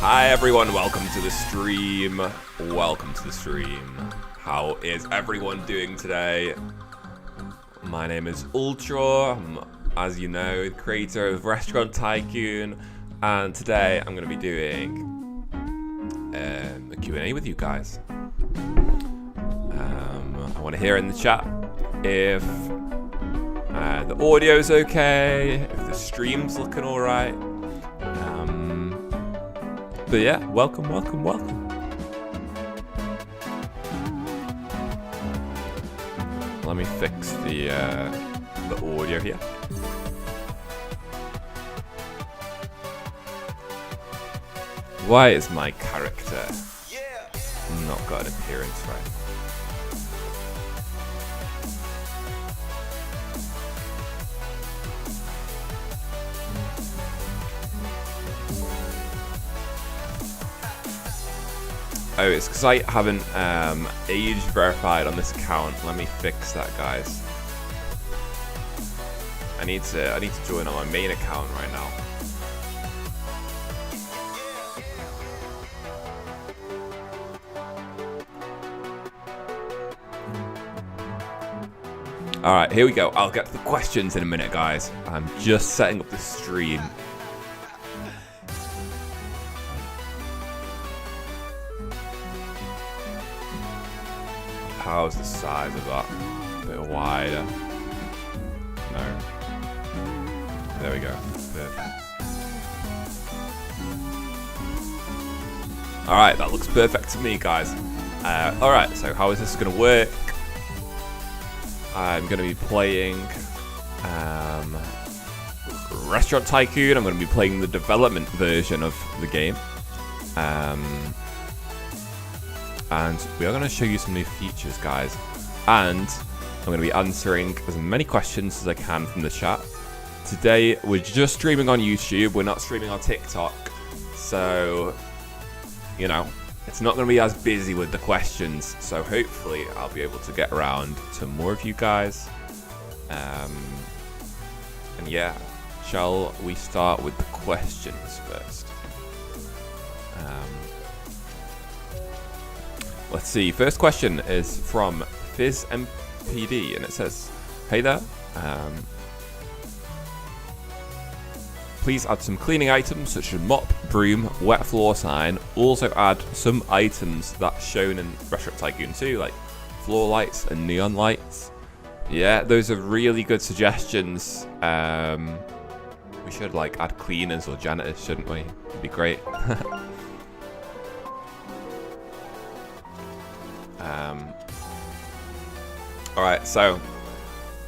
Hi everyone, welcome to the stream. How is everyone doing today? My name is Ultraw. I'm, as you know, the creator of Restaurant Tycoon, and today I'm going to be doing a Q&A with you guys. I want to hear in the chat if the audio's okay, if the stream's looking alright. But yeah, welcome. Let me fix the audio here. Why is my character not got an appearance right? Oh, it's because I haven't age verified on this account. Let me fix that, guys. I need to join on my main account right now. All right, here we go. I'll get to the questions in a minute, guys. I'm just setting up the stream. How's the size of that? A bit wider. No. There we go. Perfect. Alright, that looks perfect to me, guys. Alright, so how is this going to work? I'm going to be playing Restaurant Tycoon. I'm going to be playing the development version of the game. And we are going to show you some new features, guys. And I'm going to be answering as many questions as I can from the chat. Today, we're just streaming on YouTube. We're not streaming on TikTok. So, you know, it's not going to be as busy with the questions. So hopefully, I'll be able to get around to more of you guys. And yeah, shall we start with the questions first? Let's see. First question is from Fizz MPD, and it says, "Hey there. Please add some cleaning items such as mop, broom, wet floor sign. Also add some items that's shown in Restaurant Tycoon 2, like floor lights and neon lights." Yeah, those are really good suggestions. We should like add cleaners or janitors, shouldn't we? It'd be great. Alright, so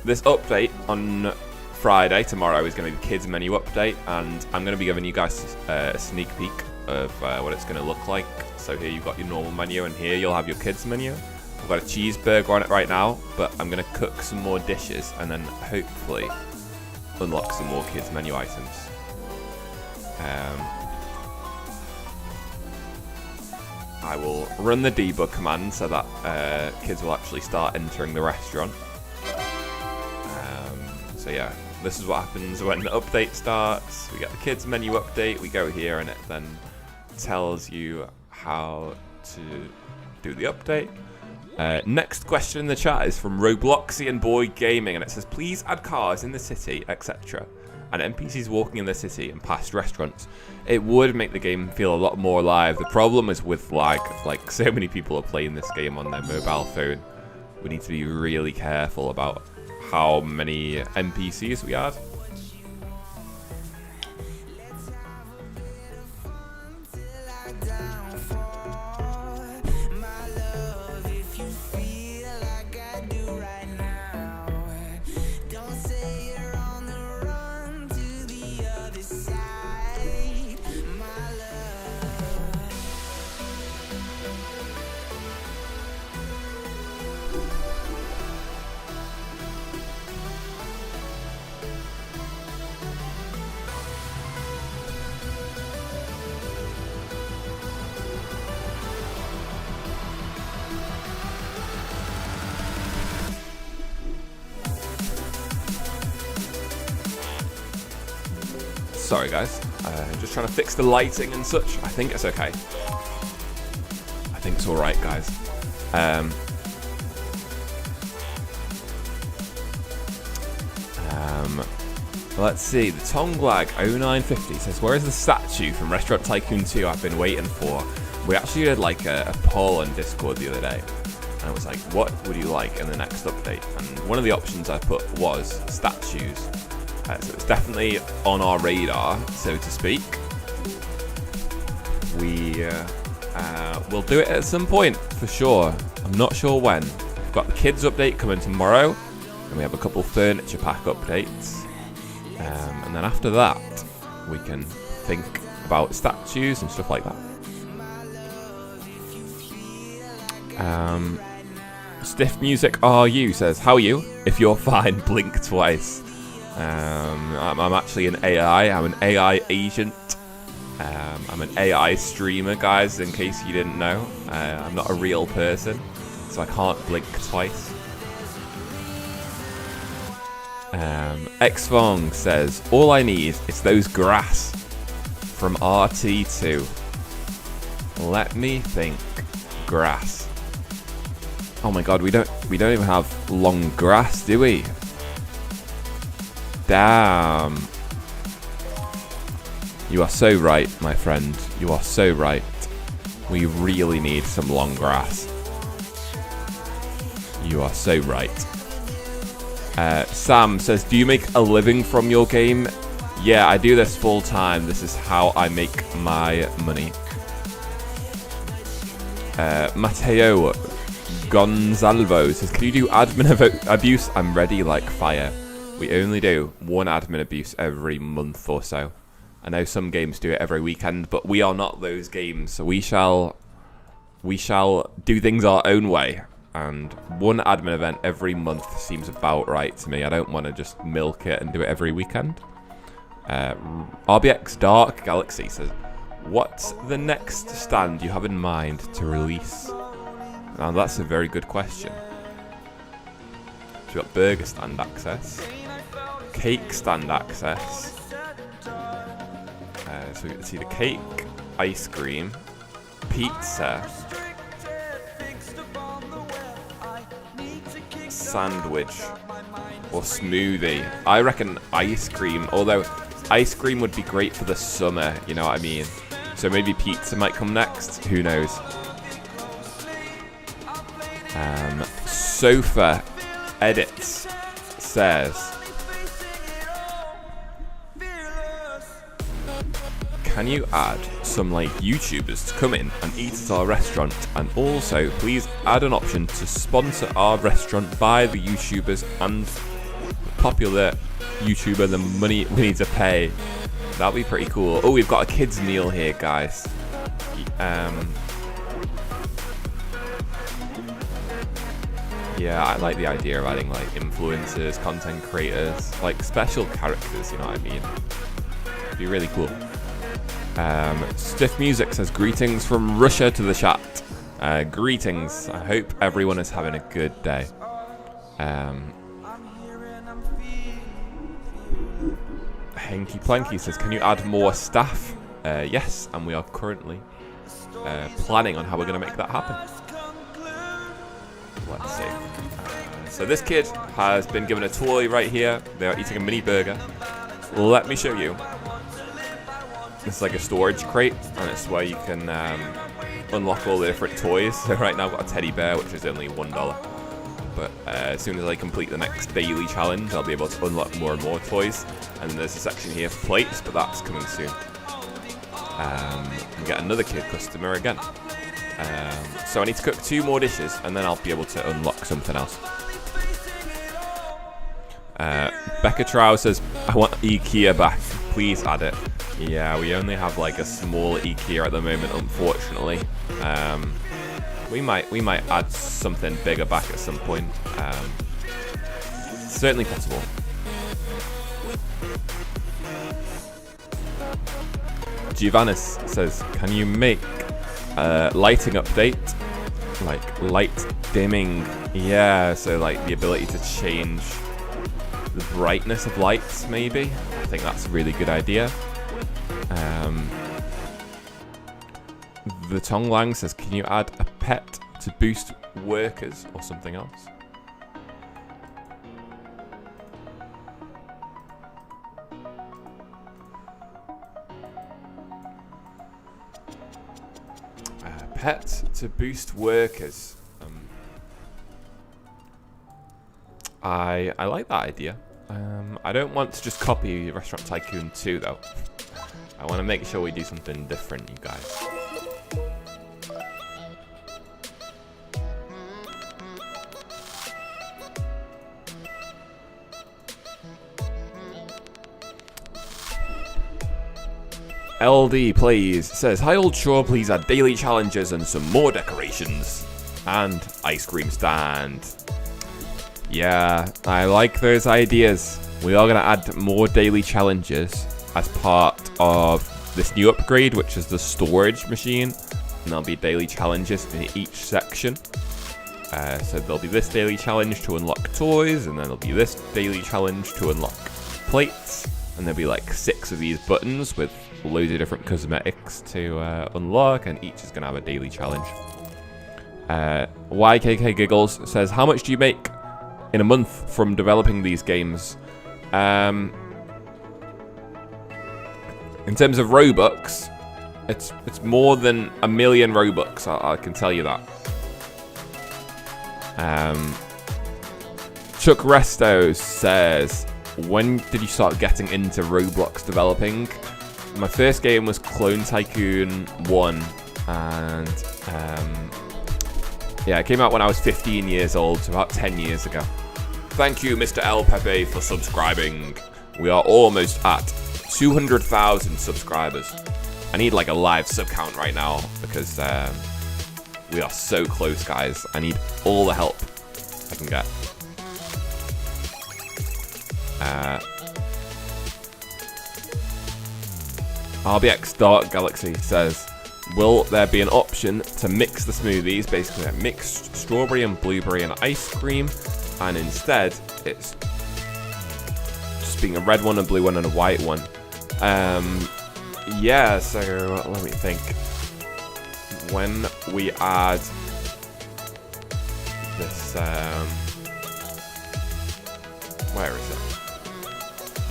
this update on Friday, tomorrow, is going to be the kids menu update, and I'm going to be giving you guys a sneak peek of what it's going to look like. So here you've got your normal menu, and here you'll have your kids menu. I've got a cheeseburger on it right now, but I'm going to cook some more dishes and then hopefully unlock some more kids menu items. I will run the debug command so that kids will actually start entering the restaurant. So yeah, this is what happens when the update starts. We get the kids menu update, we go here and it then tells you how to do the update. Next question in the chat is from Robloxian Boy Gaming, and it says, "Please add cars in the city, etc. and NPCs walking in the city and past restaurants. It would make the game feel a lot more alive. The problem is with lag. Like, so many people are playing this game on their mobile phone. We need to be really careful about how many NPCs we add." Sorry, guys. Just trying to fix the lighting and such. I think it's okay. I think it's alright, guys. Let's see. The Tonglag 0950 says, where is the statue from Restaurant Tycoon 2 I've been waiting for? We actually did like a poll on Discord the other day. And it was like, what would you like in the next update? And one of the options I put was statues. So it's definitely on our radar, so to speak. We'll do it at some point, for sure. I'm not sure when. We've got the kids update coming tomorrow. And we have a couple furniture pack updates. And then after that, we can think about statues and stuff like that. Stiff Music RU says, how are you? If you're fine, blink twice. I'm actually an AI. I'm an AI agent. I'm an AI streamer, guys, in case you didn't know. I'm not a real person, so I can't blink twice. Xfong says, all I need is those grass from RT2. Let me think. Grass. Oh my god, we don't even have long grass, do we? Damn. You are so right, my friend. You are so right. We really need some long grass. You are so right. Sam says, do you make a living from your game? Yeah, I do this full time. This is how I make my money. Mateo Gonzalvo says, can you do admin abuse? I'm ready like fire. We only do one admin abuse every month or so. I know some games do it every weekend, but we are not those games. So we shall do things our own way. And one admin event every month seems about right to me. I don't want to just milk it and do it every weekend. RBX Dark Galaxy says, what's the next stand you have in mind to release? Now that's a very good question. So we've got burger stand access, cake stand access. So it's either cake, ice cream, pizza, sandwich, or smoothie. I reckon ice cream, although ice cream would be great for the summer, you know what I mean? So maybe pizza might come next, who knows? Sofa Edits says, can you add some like YouTubers to come in and eat at our restaurant, and also please add an option to sponsor our restaurant by the YouTubers and popular YouTuber the money we need to pay. That'd be pretty cool. Oh, we've got a kids meal here, guys. Yeah, I like the idea of adding like influencers, content creators, like special characters, you know what I mean? It'd be really cool. Stiff Music says, greetings from Russia to the chat. Greetings. I hope everyone is having a good day. Hanky Planky says, can you add more staff? Yes, and we are currently planning on how we're going to make that happen. Let's see. So this kid has been given a toy right here. They are eating a mini burger. Let me show you. This is like a storage crate, and it's where you can unlock all the different toys. So right now I've got a teddy bear, which is only $1. But as soon as I complete the next daily challenge, I'll be able to unlock more and more toys. And there's a section here for plates, but that's coming soon. And get another kid customer again. So I need to cook 2 more dishes, and then I'll be able to unlock something else. Becca Trow says, I want IKEA back. Please add it. Yeah, we only have like a small IKEA at the moment, unfortunately. We might add something bigger back at some point. Certainly possible. Giovannis says, can you make a lighting update? Like light dimming. Yeah, so like the ability to change the brightness of lights, maybe. I think that's a really good idea. The Tong Lang says, can you add a pet to boost workers or something else? Pet to boost workers. I like that idea. I don't want to just copy Restaurant Tycoon 2 though. I want to make sure we do something different, you guys. LD Plays says, hi Ultraw, please add daily challenges and some more decorations. And ice cream stand. Yeah, I like those ideas. We are going to add more daily challenges as part of this new upgrade, which is the storage machine. And there'll be daily challenges in each section. So there'll be this daily challenge to unlock toys, and then there'll be this daily challenge to unlock plates. And there'll be like 6 of these buttons with loads of different cosmetics to unlock, and each is going to have a daily challenge. YKK Giggles says, how much do you make in a month from developing these games? In terms of Robux, it's more than 1 million Robux, I can tell you that. Chuck Resto says, when did you start getting into Roblox developing? My first game was Clone Tycoon 1, and yeah, it came out when I was 15 years old, so about 10 years ago. Thank you, Mr. El Pepe, for subscribing. We are almost at 200,000 subscribers. I need like a live sub count right now because we are so close, guys. I need all the help I can get. RBX Dark Galaxy says, will there be an option to mix the smoothies, basically a mixed strawberry and blueberry and ice cream, and instead it's just being a red one, a blue one, and a white one? Yeah, so let me think. When we add this, where is it?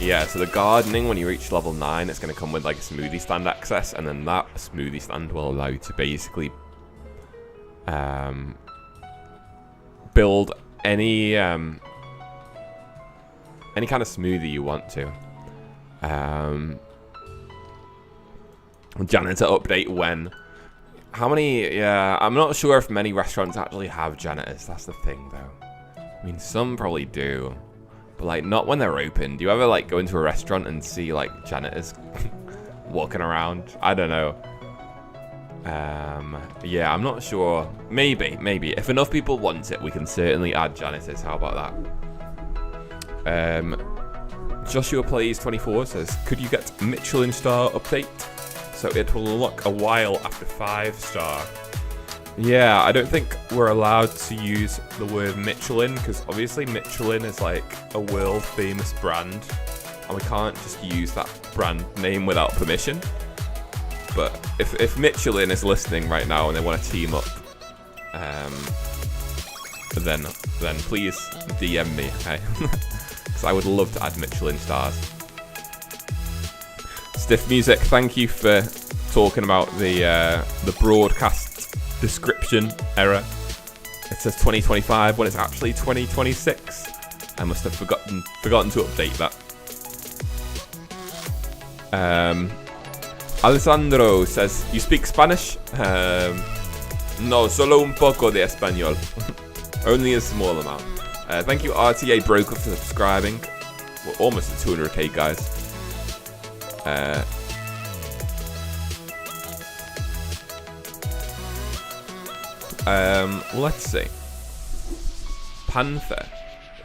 Yeah, so the gardening, when you reach level 9, it's going to come with like a smoothie stand access, and then that smoothie stand will allow you to basically build any kind of smoothie you want to. Janitor update when? How many? Yeah, I'm not sure if many restaurants actually have janitors. That's the thing, though. I mean, some probably do. But, like, not when they're open. Do you ever, like, go into a restaurant and see, like, janitors walking around? I don't know. Yeah, I'm not sure. Maybe. If enough people want it, we can certainly add janitors. How about that? Joshua Plays 24 says, could you get Michelin star update? So it will look a while after 5-star. Yeah, I don't think we're allowed to use the word Michelin, because obviously Michelin is like a world famous brand, and we can't just use that brand name without permission. But if Michelin is listening right now and they want to team up, then please DM me, okay? Because I would love to add Michelin stars. Stiff Music, thank you for talking about the broadcast description error. It says 2025 when it's actually 2026. I must have forgotten to update that. Alessandro says, you speak Spanish? No, solo un poco de español. Only a small amount. Thank you RTA Broker for subscribing. We're almost at 200k, guys. Let's see. Panther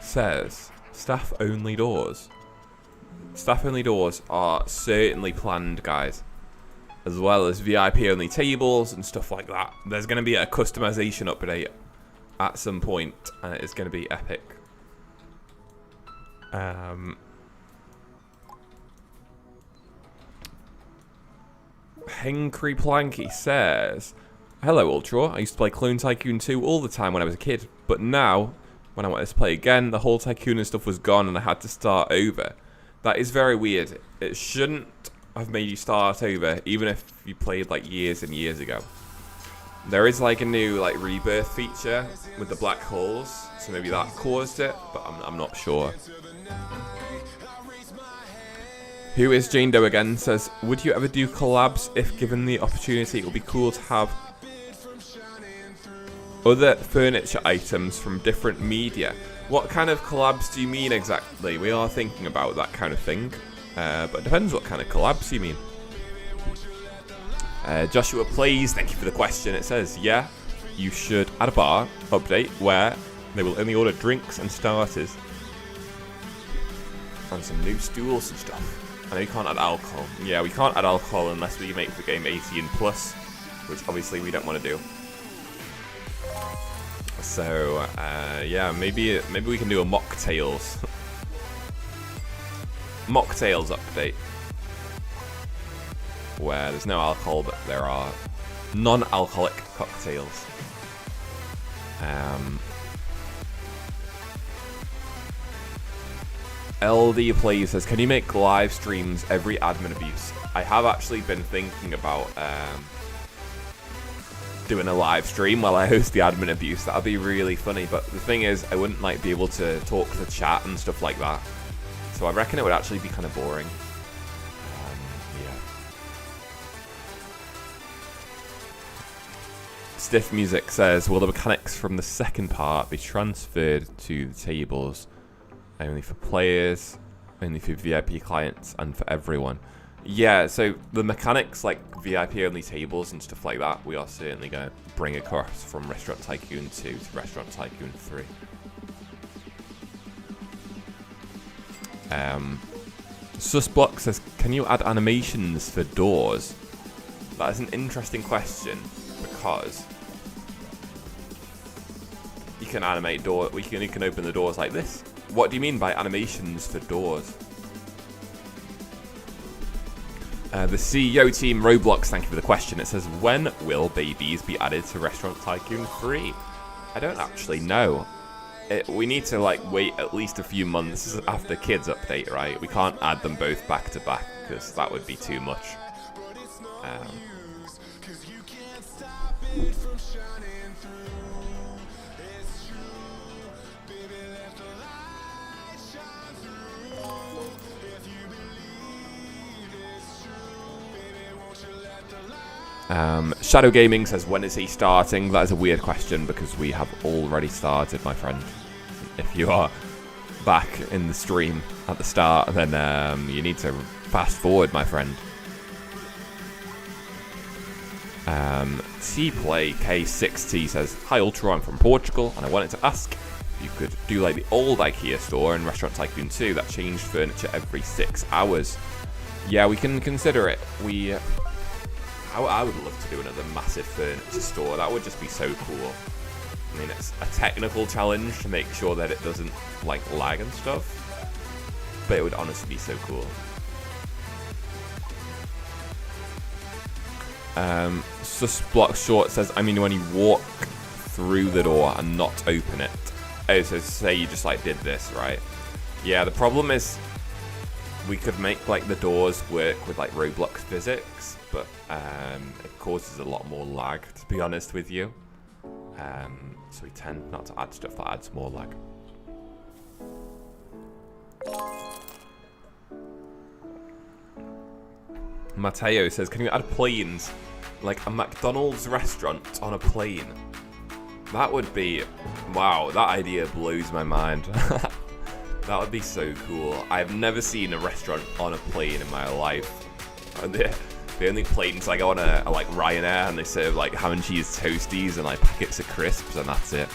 says, staff only doors. Staff only doors are certainly planned, guys. As well as VIP only tables and stuff like that. There's going to be a customization update at some point, and it is going to be epic. Hangry Planky says, hello Ultraw, I used to play Clone Tycoon 2 all the time when I was a kid, but now, when I wanted to play again, the whole Tycoon and stuff was gone and I had to start over. That is very weird. It shouldn't have made you start over, even if you played like years and years ago. There is like a new like rebirth feature with the black holes, so maybe that caused it, but I'm not sure. Who is Jane Doe again says, would you ever do collabs if given the opportunity? It would be cool to have other furniture items from different media. What kind of collabs do you mean exactly? We are thinking about that kind of thing, but it depends what kind of collabs you mean. Joshua Plays, thank you for the question. It says, yeah, you should add a bar update where they will only order drinks and starters and some new stools and stuff. I know you can't add alcohol. Yeah, we can't add alcohol unless we make the game 18 plus, which obviously we don't want to do. So, yeah, maybe we can do a mocktails. Mocktails update. Where there's no alcohol, but there are non-alcoholic cocktails. LD Plays says, can you make live streams every admin abuse? I have actually been thinking about doing a live stream while I host the admin abuse. That'd be really funny, but the thing is, I wouldn't like be able to talk to the chat and stuff like that. So I reckon it would actually be kind of boring. Yeah. Stiff Music says, will the mechanics from the second part be transferred to the tables? Only for players, only for VIP clients, and for everyone. Yeah, so the mechanics like VIP only tables and stuff like that, we are certainly going to bring across from Restaurant Tycoon 2 to Restaurant Tycoon 3. Susblock says, can you add animations for doors? That is an interesting question, because you can animate door. You can open the doors like this. What do you mean by animations for doors? The CEO team Roblox, thank you for the question. It says, when will babies be added to Restaurant Tycoon 3? I don't actually know. We need to like wait at least a few months after kids update, right? We can't add them both back to back because that would be too much. Shadow Gaming says, when is he starting? That is a weird question because we have already started, my friend. If you are back in the stream at the start, then you need to fast forward, my friend. T-Play K6T says, hi Ultraw, I'm from Portugal, and I wanted to ask if you could do like the old IKEA store in Restaurant Tycoon 2 that changed furniture every 6 hours. Yeah, we can consider it. I would love to do another massive furniture store. That would just be so cool. I mean, it's a technical challenge to make sure that it doesn't like lag and stuff, but it would honestly be so cool. Susblock Short says, I mean, when you walk through the door and not open it. Oh, so say you just like did this, right? Yeah, the problem is we could make like the doors work with like Roblox physics, but it causes a lot more lag, to be honest with you. So we tend not to add stuff that adds more lag. Mateo says, can you add planes? Like a McDonald's restaurant on a plane? That would be... Wow, that idea blows my mind. That would be so cool. I've never seen a restaurant on a plane in my life. The only planes I go on are like Ryanair, and they serve like ham and cheese toasties and like packets of crisps, and that's it.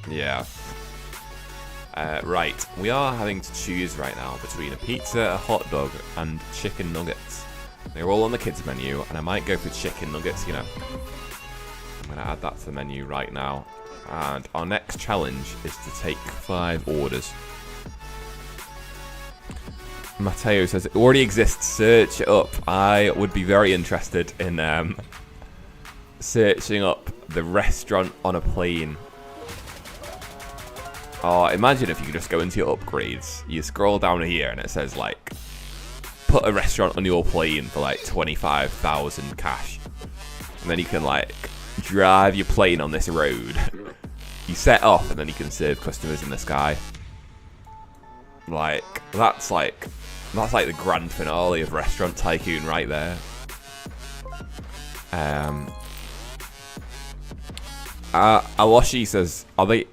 Yeah. Right, we are having to choose right now between a pizza, a hot dog, and chicken nuggets. They're all on the kids menu, and I might go for chicken nuggets, you know. I'm going to add that to the menu right now. And our next challenge is to take 5 orders. Mateo says it already exists. Search it up. I would be very interested in searching up the restaurant on a plane. Oh, imagine if you could just go into your upgrades. You scroll down here and it says like, put a restaurant on your plane for like 25,000 cash. And then you can like drive your plane on this road. You set off and then you can serve customers in the sky. Like, that's like the grand finale of Restaurant Tycoon right there. Awashi says, are they...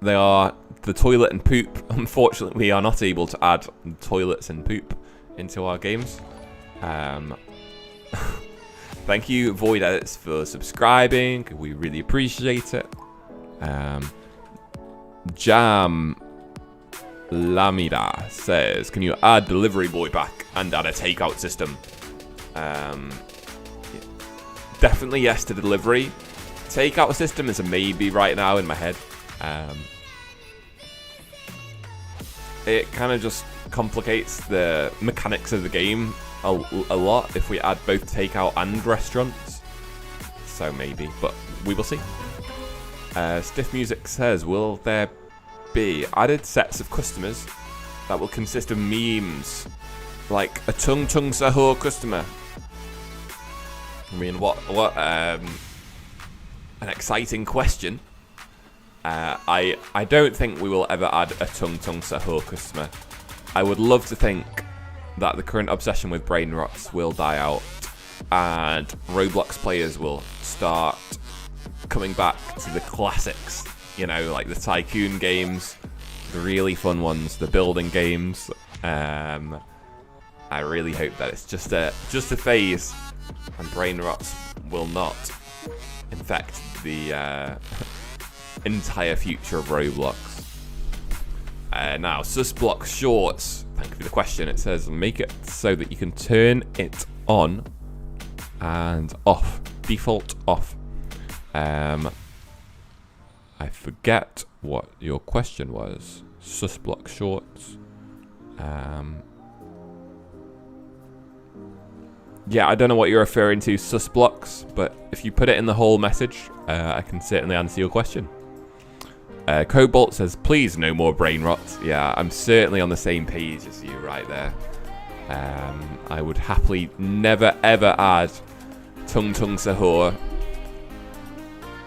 They are the toilet and poop. Unfortunately, we are not able to add toilets and poop into our games. Thank you, Void Edits, for subscribing. We really appreciate it. Jam Lamida says, can you add Delivery Boy back and add a takeout system? Definitely yes to delivery. Takeout system is a maybe right now in my head. It kind of just complicates the mechanics of the game a lot if we add both takeout and restaurants. So maybe, but we will see. Stiff Music says, will there be added sets of customers that will consist of memes, like a Tung Tung Sahur customer? I mean, what an exciting question. I don't think we will ever add a Tung Tung Sahur customer. I would love to think that the current obsession with brain rots will die out and Roblox players will start coming back to the classics, you know, like the Tycoon games, the really fun ones, the building games. I really hope that it's just a phase and brain rots will not infect the entire future of Roblox. Now, Susblock Shorts, thank you for the question. It says, make it so that you can turn it on and off, default off. I forget what your question was, Susblock Shorts. Yeah, I don't know what you're referring to, Susblocks, but if you put it in the whole message, I can certainly answer your question. Cobalt says, please no more brain rot. Yeah, I'm certainly on the same page as you right there. I would happily never ever add Tung Tung Sahur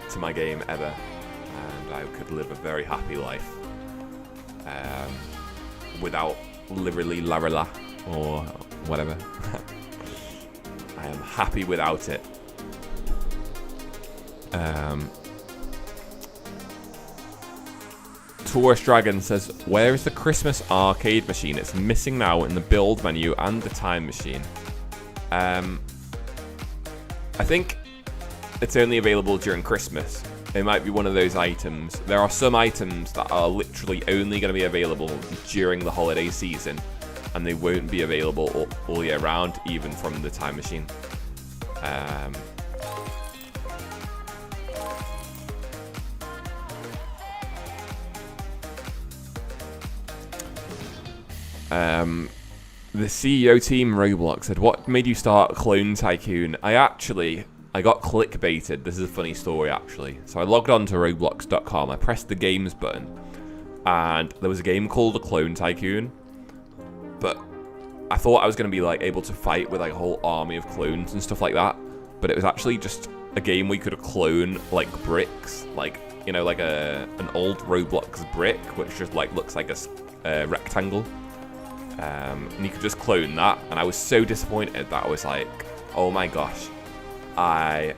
to my game ever, and I could live a very happy life without literally Larala or whatever. I am happy without it. Tourist Dragon says, where is the Christmas arcade machine? It's missing now in the build menu and the time machine. I think it's only available during Christmas. It might be one of those items. There are some items that are literally only going to be available during the holiday season, and they won't be available all year round, even from the time machine. The CEO team Roblox said, what made you start Clone Tycoon? I got clickbaited. This is a funny story, actually. So I logged on to Roblox.com. I pressed the games button, and there was a game called Clone Tycoon. But I thought I was going to be like able to fight with like a whole army of clones and stuff like that. But it was actually just a game where you could clone like bricks, like, you know, like an old Roblox brick, which just like looks like a rectangle. And you could just clone that, and I was so disappointed that I was like, oh my gosh, I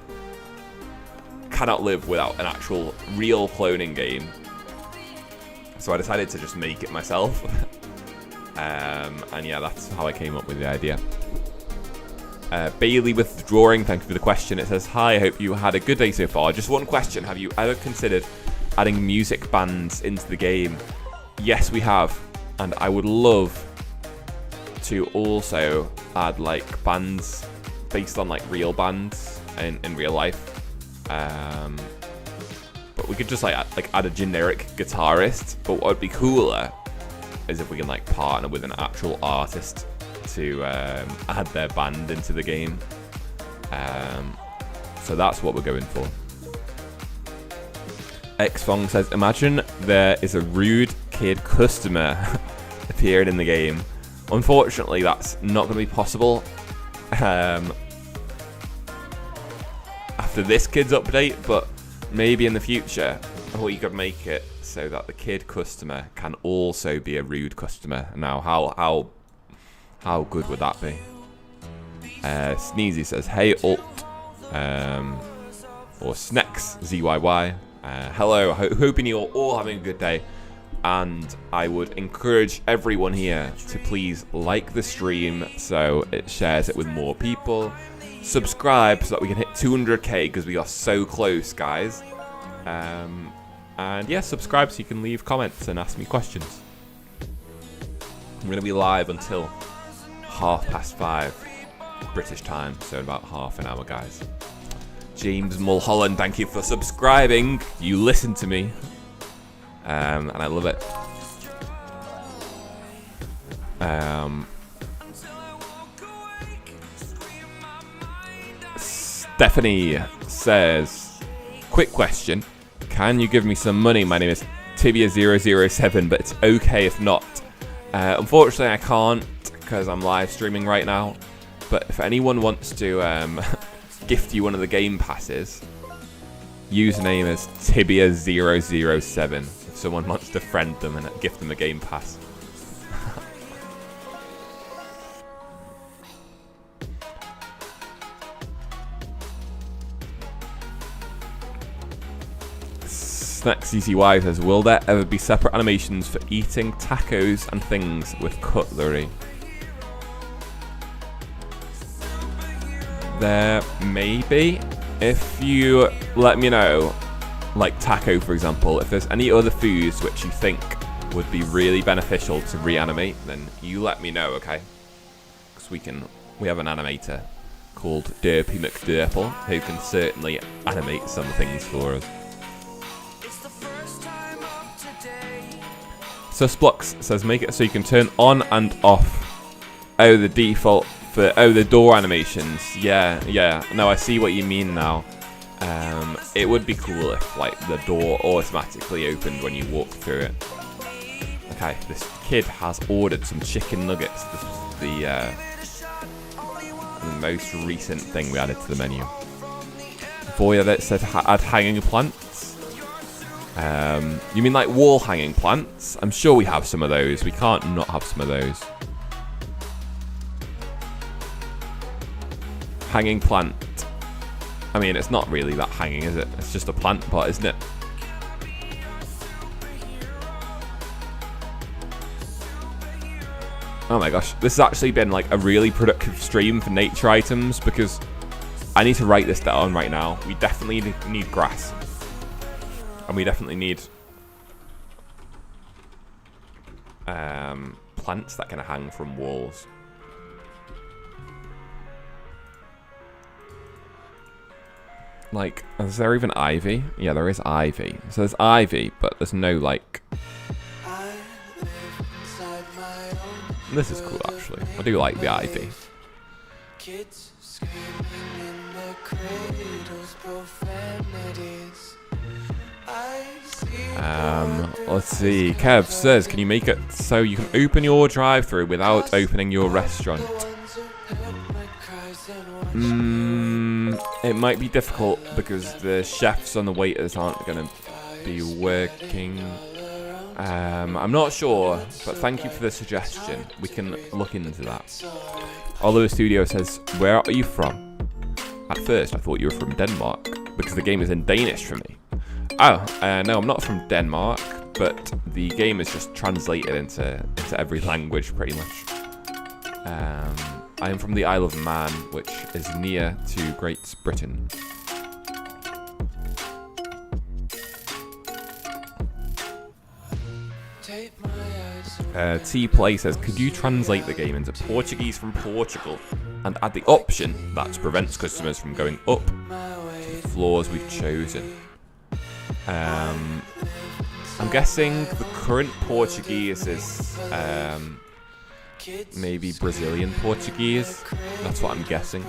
cannot live without an actual real cloning game. So I decided to just make it myself. And yeah, that's how I came up with the idea. Bailey withdrawing, thank you for the question. It says, hi, I hope you had a good day so far. Just one question, have you ever considered adding music bands into the game? Yes, we have, and I would love to also add like bands based on like real bands in real life. But we could just like add a generic guitarist. But what would be cooler is if we can like partner with an actual artist to add their band into the game. So that's what we're going for. Xfong says, imagine there is a rude kid customer appearing in the game. Unfortunately, that's not going to be possible after this kid's update, but maybe in the future we could make it so that the kid customer can also be a rude customer. Now, how good would that be? Sneezy says, hey Ult, or Snex ZYY. Hello, hoping you're all having a good day, and I would encourage everyone here to please like the stream so it shares it with more people. Subscribe so that we can hit 200k because we are so close, guys. And yeah, subscribe so you can leave comments and ask me questions. I'm going to be live until 5:30 British time, so in about half an hour, guys. James Mulholland, thank you for subscribing. You listen to me, and I love it. Stephanie says, quick question. Can you give me some money? My name is Tibia007, but it's okay if not. Unfortunately, I can't because I'm live streaming right now. But if anyone wants to gift you one of the game passes, username is Tibia007. If someone wants to friend them and gift them a game pass. SnackCCY says, will there ever be separate animations for eating tacos and things with cutlery? There may be, if you let me know, like taco for example. If there's any other foods which you think would be really beneficial to reanimate, then you let me know, okay? Because we have an animator called Derpy McDurple who can certainly animate some things for us. Susblocks says, make it so you can turn on and off. Oh, the default for, oh, the door animations. Yeah. No, I see what you mean now. It would be cool if, like, the door automatically opened when you walk through it. Okay, this kid has ordered some chicken nuggets. This was the most recent thing we added to the menu. Voya that said add hanging plants. You mean like wall hanging plants? I'm sure we have some of those. We can't not have some of those. Hanging plant. I mean, it's not really that hanging, is it? It's just a plant pot, isn't it? Oh my gosh, this has actually been like a really productive stream for nature items because I need to write this down right now. We definitely need grass. And we definitely need plants that can hang from walls. Like, is there even ivy? Yeah, there is ivy. So there's ivy, but there's no, like... This is cool, actually. I do like the ivy. Let's see. Kev says, can you make it so you can open your drive-thru without opening your restaurant? It might be difficult because the chefs and the waiters aren't going to be working. I'm not sure, but thank you for the suggestion. We can look into that. Oliver Studio says, where are you from? At first, I thought you were from Denmark because the game is in Danish for me. Oh, no, I'm not from Denmark, but the game is just translated into every language pretty much. I am from the Isle of Man, which is near to Great Britain. T-Play says, could you translate the game into Portuguese from Portugal and add the option that prevents customers from going up to the floors we've chosen? I'm guessing the current Portuguese is maybe Brazilian Portuguese. That's what I'm guessing.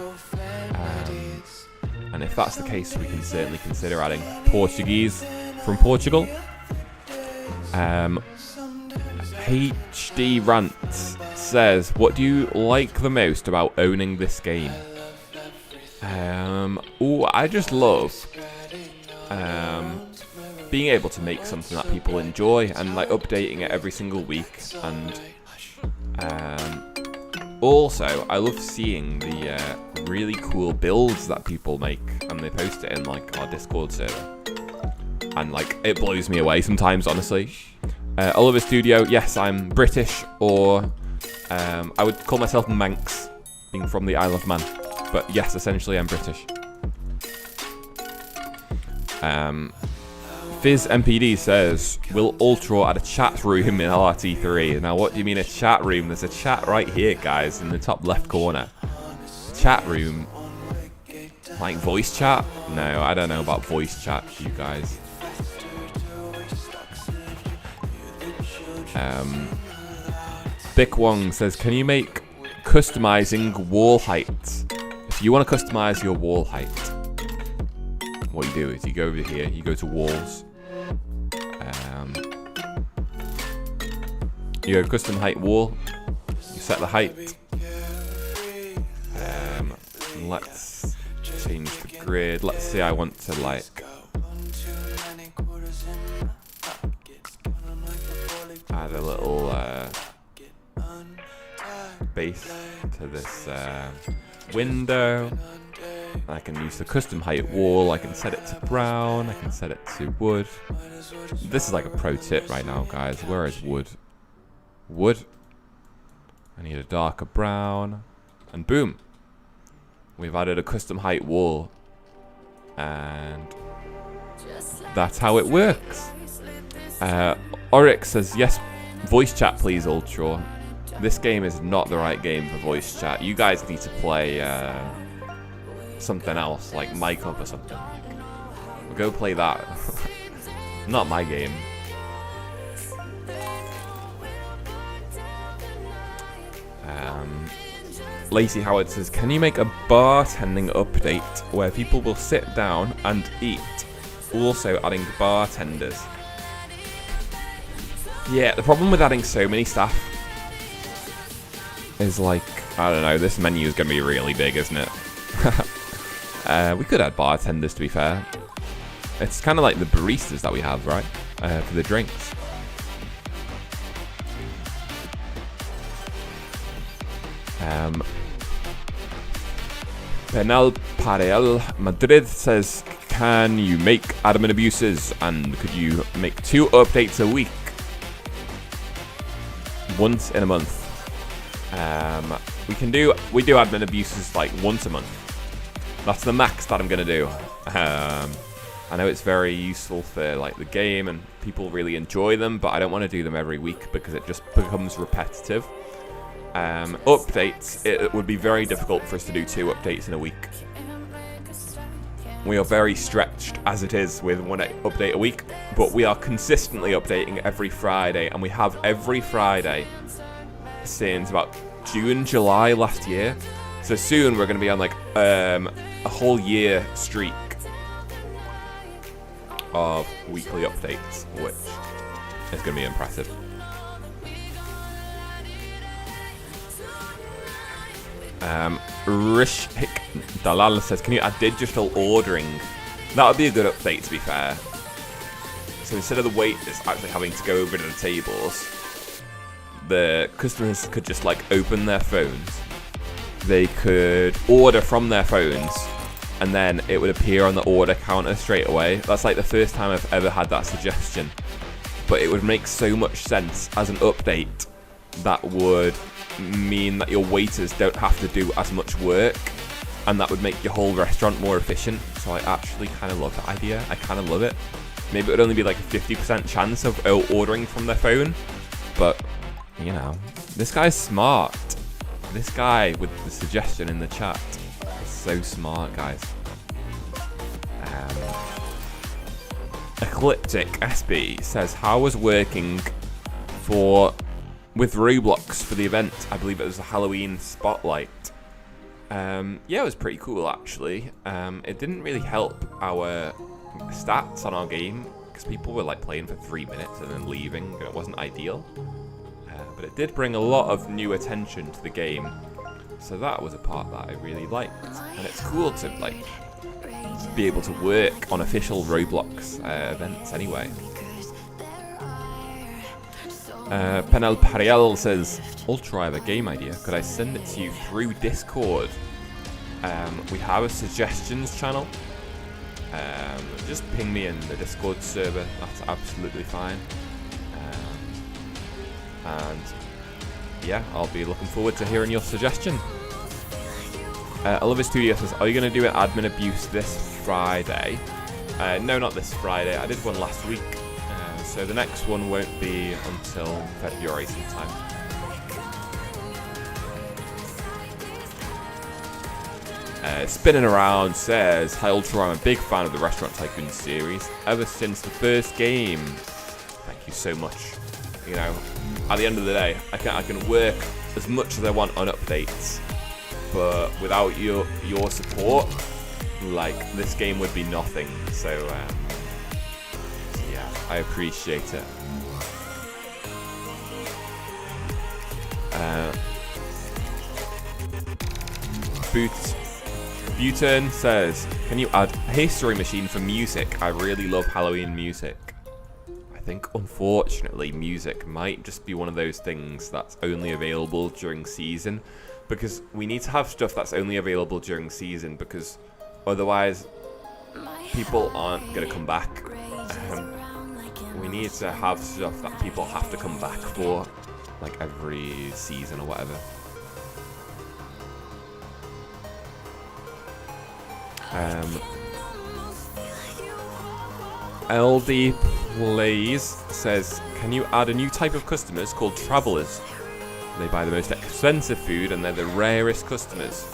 And if that's the case, we can certainly consider adding Portuguese from Portugal. HD Rant says, what do you like the most about owning this game? I just love being able to make something that people enjoy and like updating it every single week. And also, I love seeing the really cool builds that people make, and they post it in like our Discord server. And like, it blows me away sometimes, honestly. Oliver Studio, yes, I'm British, or I would call myself Manx, being from the Isle of Man. But yes, essentially I'm British. Fizz MPD says, will Ultraw add a chat room in LRT3? Now, what do you mean a chat room? There's a chat right here, guys, in the top left corner. Chat room. Like voice chat? No, I don't know about voice chat, you guys. Bick Wong says, can you make customizing wall height? If you want to customize your wall height, what you do is you go over here, you go to walls, you go custom height wall, you set the height, let's change the grid. Let's say I want to like add a little base to this window. I can use the custom height wall. I can set it to brown. I can set it to wood. This is like a pro tip right now, guys. Where is wood? Wood. I need a darker brown. And boom. We've added a custom height wall. And that's how it works. Oryx says, yes, voice chat please, Ultraw. This game is not the right game for voice chat. You guys need to play something else, like Mic Up or something. We'll go play that. Not my game. Lacey Howard says, can you make a bartending update where people will sit down and eat, also adding bartenders? Yeah, the problem with adding so many staff is like, I don't know, this menu is going to be really big, isn't it? We could add bartenders, to be fair. It's kind of like the baristas that we have, right? For the drinks. Penel Parel Madrid says, can you make admin abuses and could you make 2 updates a week? Once in a month. We do admin abuses like once a month. That's the max that I'm gonna do. I know it's very useful for like the game and people really enjoy them, but I don't want to do them every week because it just becomes repetitive. Updates, it would be very difficult for us to do 2 updates in a week. We are very stretched as it is with 1 update a week, but we are consistently updating every Friday, and we have every Friday since about June, July last year. So soon we're going to be on like a whole year streak of weekly updates, which is going to be impressive. Rishik Dalal says, can you add digital ordering? That would be a good update, to be fair. So instead of the waiters actually having to go over to the tables, the customers could just like open their phones. They could order from their phones, and then it would appear on the order counter straight away. That's like the first time I've ever had that suggestion. But it would make so much sense as an update that would mean that your waiters don't have to do as much work, and that would make your whole restaurant more efficient. So I actually kind of love that idea. I kind of love it. Maybe it would only be like a 50% chance of ordering from their phone, but you know, this guy's smart. This guy with the suggestion in the chat is so smart, guys. Ecliptic SB says, how was working with Roblox for the event? I believe it was the Halloween spotlight. Yeah, it was pretty cool actually. It didn't really help our stats on our game because people were like playing for 3 minutes and then leaving, and it wasn't ideal. But it did bring a lot of new attention to the game, so that was a part that I really liked. And it's cool to like be able to work on official Roblox events anyway. Penel Pariel says, Ultraw, I have a game idea. Could I send it to you through Discord? We have a suggestions channel. Just ping me in the Discord server. That's absolutely fine. And yeah, I'll be looking forward to hearing your suggestion. Oliver Studio says, are you going to do an admin abuse this Friday? No, not this Friday. I did one last week. So the next one won't be until February sometime. Spinning Around says, hi Ultraw, I'm a big fan of the Restaurant Tycoon series ever since the first game. Thank you so much. You know, at the end of the day, I can work as much as I want on updates, but without your support, like, this game would be nothing. So yeah, I appreciate it. Buturn says, can you add a history machine for music? I really love Halloween music. I think, unfortunately, music might just be one of those things that's only available during season, because we need to have stuff that's only available during season, because otherwise people aren't going to come back. We need to have stuff that people have to come back for, like every season or whatever. LD Plays says, can you add a new type of customers called travelers? They buy the most expensive food and they're the rarest customers.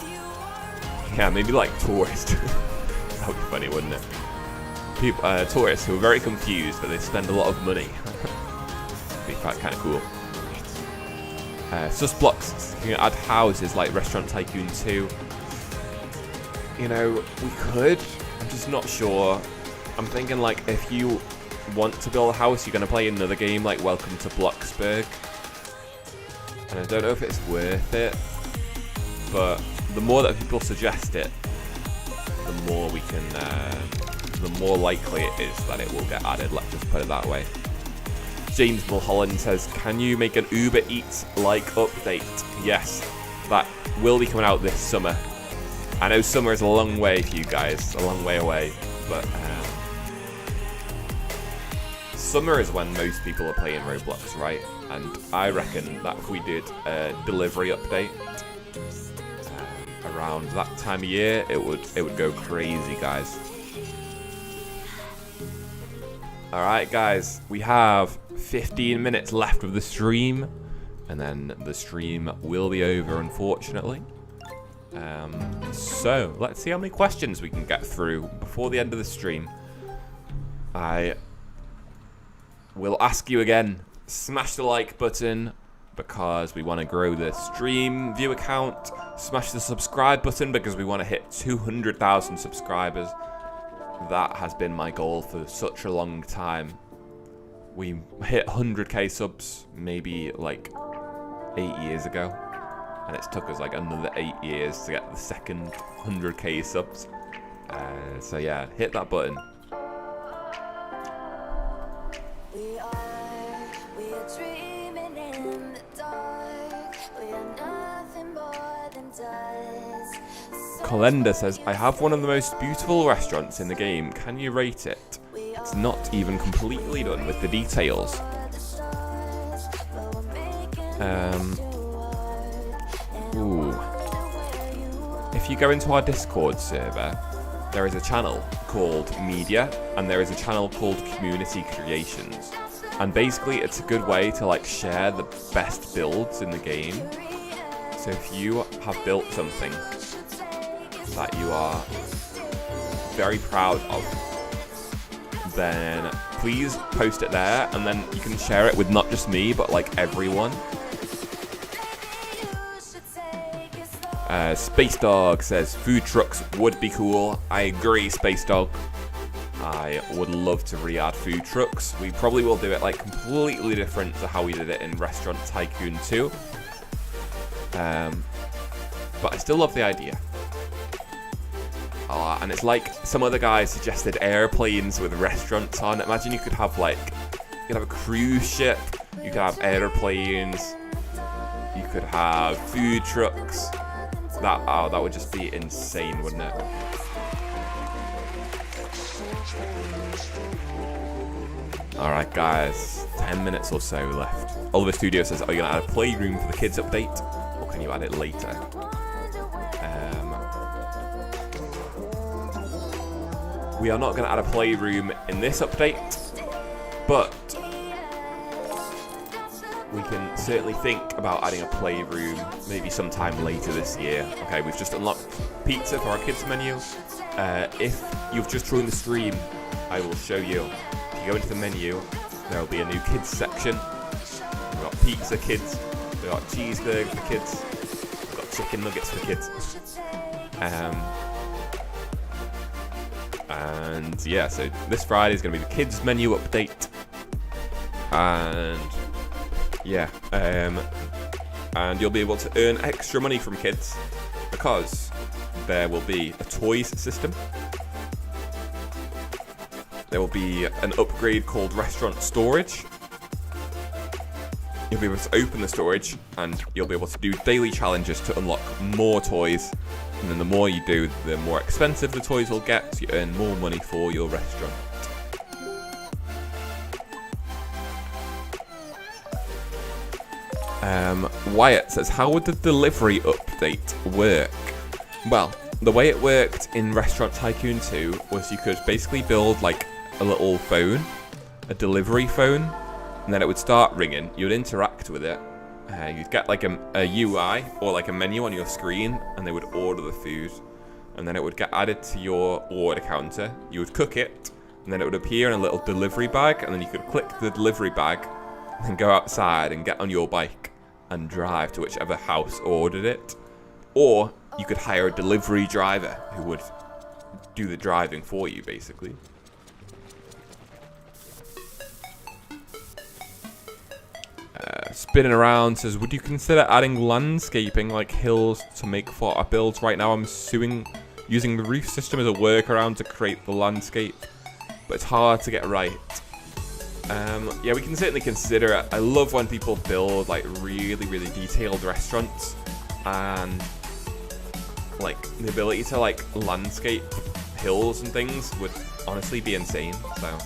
Yeah, maybe like tourists. That would be funny, wouldn't it? People, tourists who are very confused, but they spend a lot of money. Be kind of cool. Susblocks, can you add houses like Restaurant Tycoon 2? You know, we could. I'm just not sure. I'm thinking, like, if you want to build a house, you're going to play another game like Welcome to Bloxburg. And I don't know if it's worth it. But the more that people suggest it, the more we can, the more likely it is that it will get added. Let's just put it that way. James Mulholland says, can you make an Uber Eats-like update? Yes, that will be coming out this summer. I know summer is a long way for you guys, a long way away, but summer is when most people are playing Roblox, right? And I reckon that if we did a delivery update around that time of year, it would go crazy, guys. Alright guys, we have 15 minutes left of the stream, and then the stream will be over, unfortunately. So let's see how many questions we can get through before the end of the stream. I will ask you again, smash the like button because we want to grow the stream view count. Smash the subscribe button because we want to hit 200,000 subscribers. That has been my goal for such a long time. We hit 100k subs maybe like 8 years ago. And it's took us like another 8 years to get the second 100k subs. So yeah, hit that button. Colenda says, I have one of the most beautiful restaurants in the game. Can you rate it? It's not even completely done with the details. Ooh. If you go into our Discord server, there is a channel called Media, and there is a channel called Community Creations. And basically, it's a good way to like share the best builds in the game. So if you have built something that you are very proud of, then please post it there, and then you can share it with not just me, but like everyone. Space Dog says food trucks would be cool. I agree, Space Dog. I would love to re-add food trucks. We probably will do it like completely different to how we did it in Restaurant Tycoon 2. But I still love the idea. And it's like some other guys suggested airplanes with restaurants on. Imagine you could have like, you could have a cruise ship, you could have airplanes, you could have food trucks. That would just be insane, wouldn't it? Alright guys, 10 minutes or so left. Oliver Studio says, are you going to add a playroom for the kids update? Or can you add it later? We are not going to add a playroom in this update, but we can certainly think about adding a playroom maybe sometime later this year. Okay, we've just unlocked pizza for our kids menu. If you've just joined the stream, I will show you. If you go into the menu, there will be a new kids section. We've got pizza kids, we've got cheeseburger for kids, we've got chicken nuggets for kids. And yeah, so this Friday is going to be the kids menu update. And yeah, and you'll be able to earn extra money from kids because there will be a toys system. There will be an upgrade called Restaurant Storage. You'll be able to open the storage and you'll be able to do daily challenges to unlock more toys. And then the more you do, the more expensive the toys will get, so you earn more money for your restaurant. Wyatt says, how would the delivery update work? Well, the way it worked in Restaurant Tycoon 2 was you could basically build like a little phone, a delivery phone, and then it would start ringing. You'd interact with it. You'd get like a UI or like a menu on your screen, and they would order the food, and then it would get added to your order counter. You would cook it, and then it would appear in a little delivery bag, and then you could click the delivery bag and go outside and get on your bike and drive to whichever house ordered it. Or you could hire a delivery driver who would do the driving for you, basically. Spinning around says, would you consider adding landscaping like hills to make for our builds? Right now I'm using the roof system as a workaround to create the landscape, but it's hard to get right. Yeah, we can certainly consider it. I love when people build like really, really detailed restaurants, and like the ability to like landscape hills and things would honestly be insane. So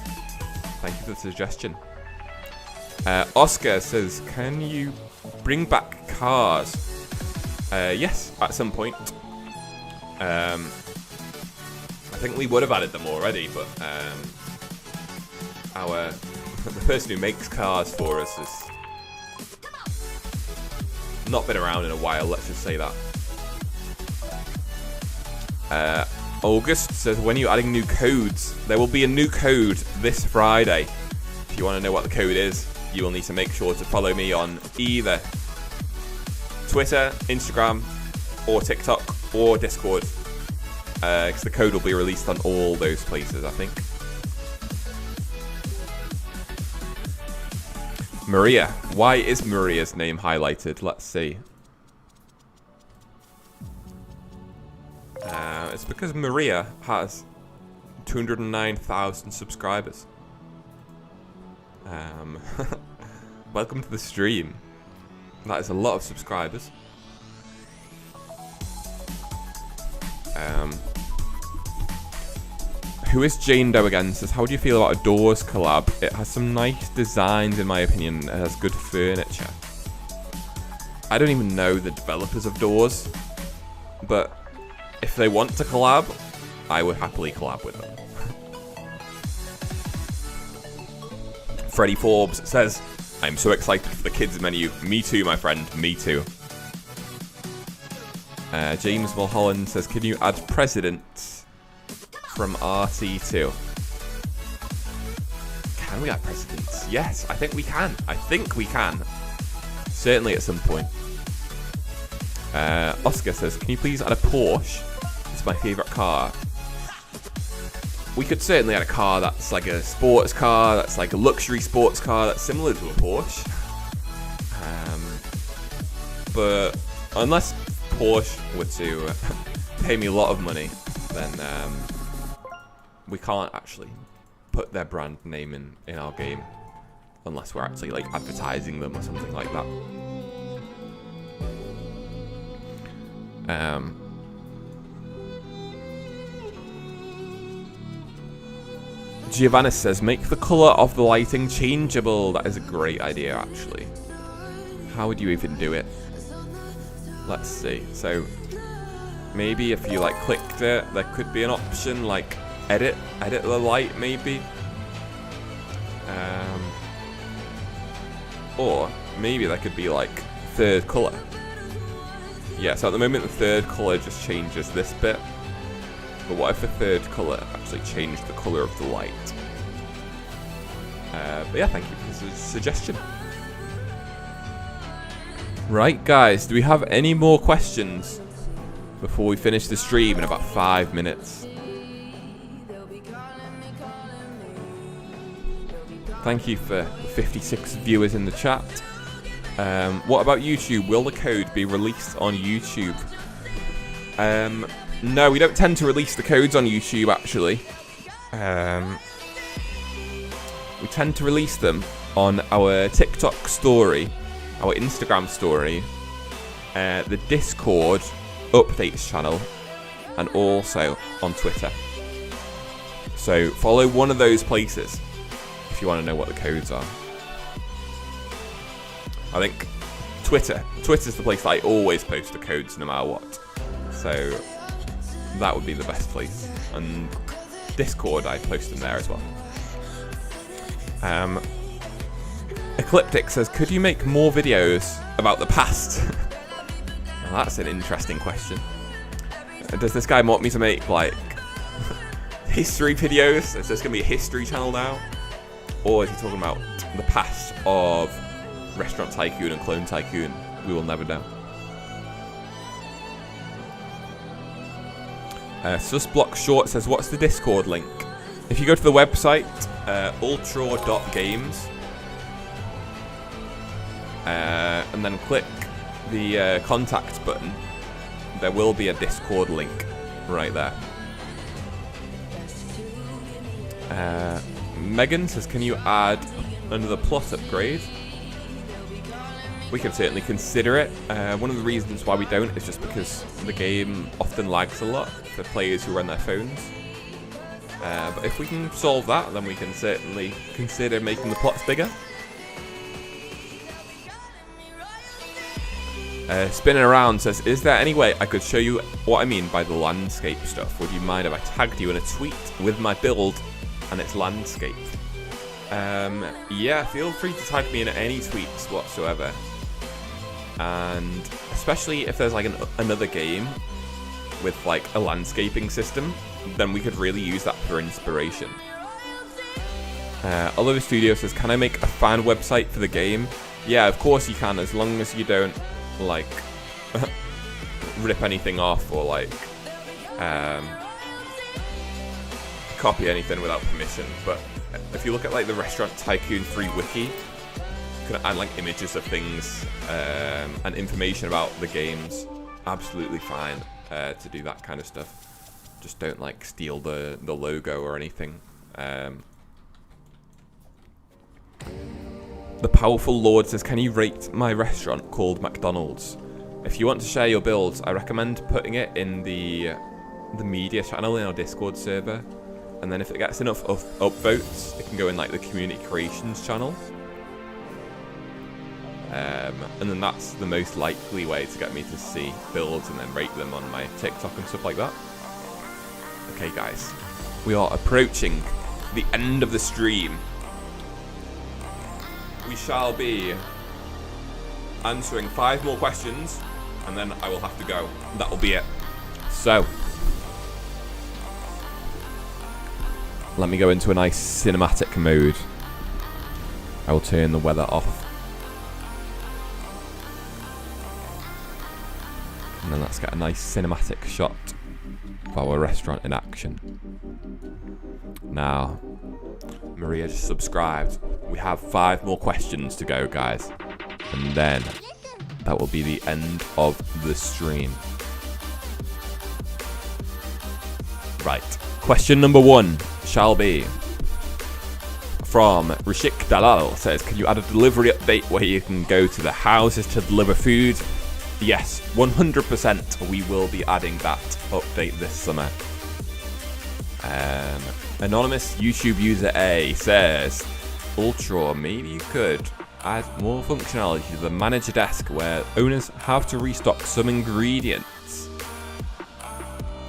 thank you for the suggestion. Oscar says, can you bring back cars? Yes, at some point. I think we would have added them already, but the person who makes cars for us has not been around in a while, let's just say that. August says, when are you adding new codes? There will be a new code this Friday. If you want to know what the code is, you will need to make sure to follow me on either Twitter, Instagram, or TikTok, or Discord. Because the code will be released on all those places, I think. Maria. Why is Maria's name highlighted? Let's see. It's because Maria has 209,000 subscribers. Welcome to the stream. That is a lot of subscribers. Who is Jane Doe again? Says, how do you feel about a Doors collab? It has some nice designs in my opinion. It has good furniture. I don't even know the developers of Doors, but if they want to collab, I would happily collab with them. Freddie Forbes says, I'm so excited for the kids menu. Me too, my friend. Me too. James Mulholland says, can you add presidents from RT2? Can we get presidents? Yes, I think we can. I think we can. Certainly at some point. Oscar says, can you please add a Porsche? It's my favourite car. We could certainly add a car that's like a sports car, that's like a luxury sports car, that's similar to a Porsche. But unless Porsche were to pay me a lot of money, then we can't actually put their brand name in our game unless we're actually like advertising them or something like that. Giovanni says, make the colour of the lighting changeable. That is a great idea, actually. How would you even do it? Let's see. So, maybe if you like clicked it, there could be an option like edit the light, maybe. Or maybe there could be like third colour. Yeah, so at the moment the third colour just changes this bit. But what if the third colour actually changed the colour of the light? But yeah, thank you for the suggestion. Right, guys, do we have any more questions before we finish the stream in about 5 minutes? Thank you for 56 viewers in the chat. What about YouTube? Will the code be released on YouTube? No, we don't tend to release the codes on YouTube, actually. We tend to release them on our TikTok story, our Instagram story, the Discord updates channel, and also on Twitter. So follow one of those places if you want to know what the codes are. I think Twitter's the place that I always post the codes no matter what. So that would be the best place. And Discord, I post them there as well. Ecliptic says, could you make more videos about the past? Well, that's an interesting question. Does this guy want me to make, like, history videos? Is this going to be a history channel now? Or is he talking about the past of Restaurant Tycoon and Clone Tycoon? We will never know. Susblock Short says, what's the Discord link? If you go to the website, ultraw.games, and then click the contact button, there will be a Discord link right there. Megan says, can you add another plot upgrade? We can certainly consider it. One of the reasons why we don't is just because the game often lags a lot for players who run their phones. But if we can solve that, then we can certainly consider making the plots bigger. Spinning Around says, is there any way I could show you what I mean by the landscape stuff? Would you mind if I tagged you in a tweet with my build and its landscape? Yeah, feel free to tag me in any tweets whatsoever. And especially if there's like another game with like a landscaping system, then we could really use that for inspiration. Oliver Studio says, can I make a fan website for the game? Yeah, of course you can, as long as you don't like rip anything off or like copy anything without permission. But if you look at like the Restaurant Tycoon 3 wiki, you can add like images of things and information about the games. Absolutely fine to do that kind of stuff. Just don't like steal the logo or anything. The Powerful Lord says, can you rate my restaurant called McDonald's? If you want to share your builds, I recommend putting it in the media channel in our Discord server. And then if it gets enough upvotes, it can go in like the community creations channel. And then that's the most likely way to get me to see builds and then rate them on my TikTok and stuff like that. Okay guys, we are approaching the end of the stream. We shall be answering 5 more questions and then I will have to go. That will be it. So, let me go into a nice cinematic mode. I will turn the weather off. And then let's get a nice cinematic shot of our restaurant in action. Now, Maria just subscribed. We have 5 more questions to go, guys. And then that will be the end of the stream. Right. Question number 1 shall be from Rishik Dalal. Says, can you add a delivery update where you can go to the houses to deliver food? Yes, 100% we will be adding that update this summer. Anonymous YouTube user A says, Ultraw, maybe you could add more functionality to the manager desk where owners have to restock some ingredients.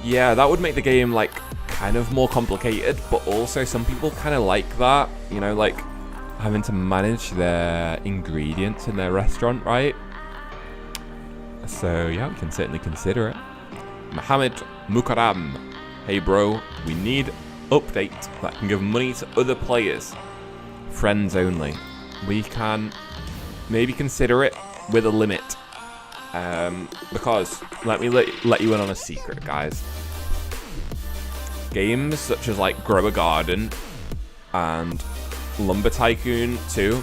Yeah, that would make the game like kind of more complicated, but also some people kind of like that, you know, like having to manage their ingredients in their restaurant, right? So yeah, we can certainly consider it. Mohammed Mukaram, hey bro, we need update that can give money to other players. Friends only. We can maybe consider it with a limit. Because let me let you in on a secret, guys. Games such as like Grow a Garden and Lumber Tycoon 2,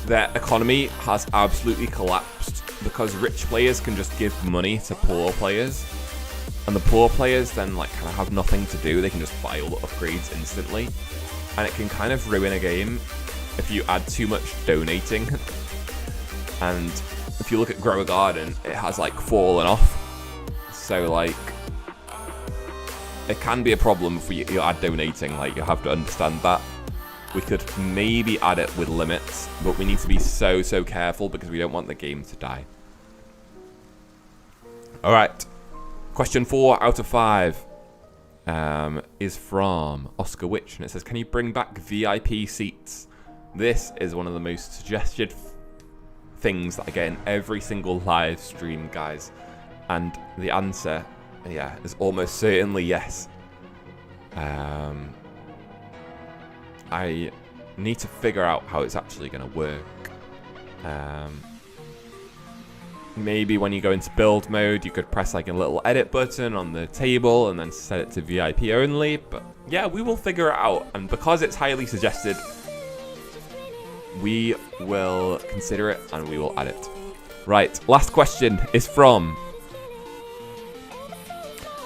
their economy has absolutely collapsed because rich players can just give money to poor players, and the poor players then like kind of have nothing to do. They can just buy all the upgrades instantly, and it can kind of ruin a game if you add too much donating. And if you look at Grow a Garden, it has like fallen off, so like it can be a problem if you add donating. Like, you have to understand that. We could maybe add it with limits, but we need to be so careful because we don't want the game to die. Alright. Question 4 out of 5 is from Oscar Witch, and it says, can you bring back VIP seats? This is one of the most suggested things that I get in every single live stream, guys. And the answer, yeah, is almost certainly yes. I need to figure out how it's actually going to work. Maybe when you go into build mode, you could press like a little edit button on the table and then set it to VIP only. But yeah, we will figure it out. And because it's highly suggested, we will consider it and we will add it. Right, last question is from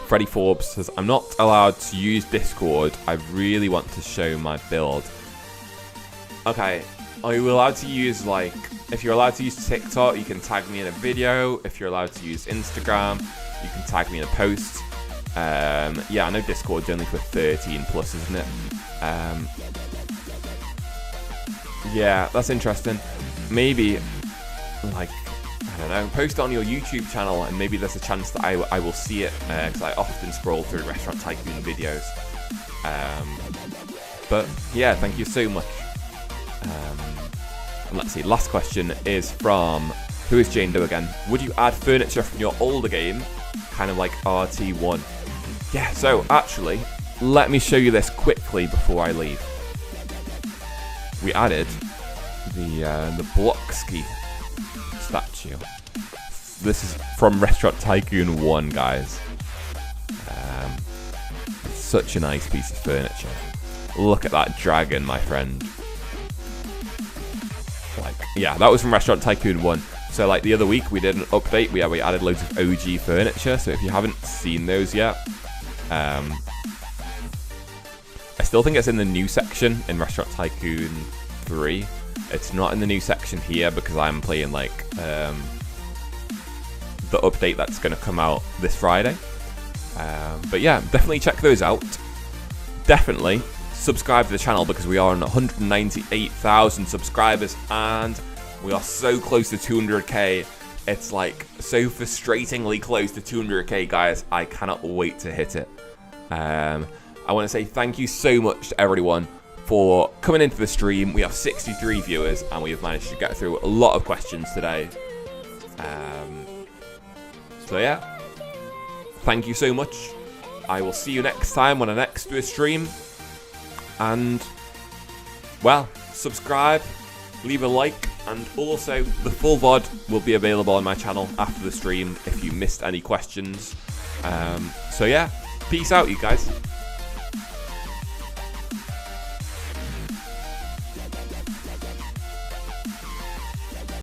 Freddie Forbes. Says, I'm not allowed to use Discord. I really want to show my build. Okay, are you allowed to use, like, if you're allowed to use TikTok, you can tag me in a video. If you're allowed to use Instagram, you can tag me in a post. Yeah, I know Discord's only for 13 plus, isn't it? Yeah, that's interesting. Maybe, like, I don't know, post it on your YouTube channel and maybe there's a chance that I will see it, because I often scroll through Restaurant Tycoon videos. But yeah, thank you so much. And let's see, last question is from, who is Jane Doe again? Would you add furniture from your older game, kind of like RT1? Yeah, so actually, let me show you this quickly before I leave. We added the Blocksky statue. This is from Restaurant Tycoon 1, guys. Such a nice piece of furniture. Look at that dragon, my friend. Like, yeah, that was from Restaurant Tycoon 1. So, like, the other week we did an update where we added loads of OG furniture. So if you haven't seen those yet, I still think it's in the new section in Restaurant Tycoon 3. It's not in the new section here because I'm playing, like, the update that's going to come out this Friday. But yeah, definitely check those out. Definitely subscribe to the channel because we are on 198,000 subscribers and we are so close to 200k. It's like so frustratingly close to 200k, guys. I cannot wait to hit it. I want to say thank you so much to everyone for coming into the stream. We have 63 viewers and we have managed to get through a lot of questions today. So yeah, thank you so much. I will see you next time when I next do a stream. And, well, subscribe, leave a like, and also the full VOD will be available on my channel after the stream if you missed any questions. So yeah, peace out, you guys.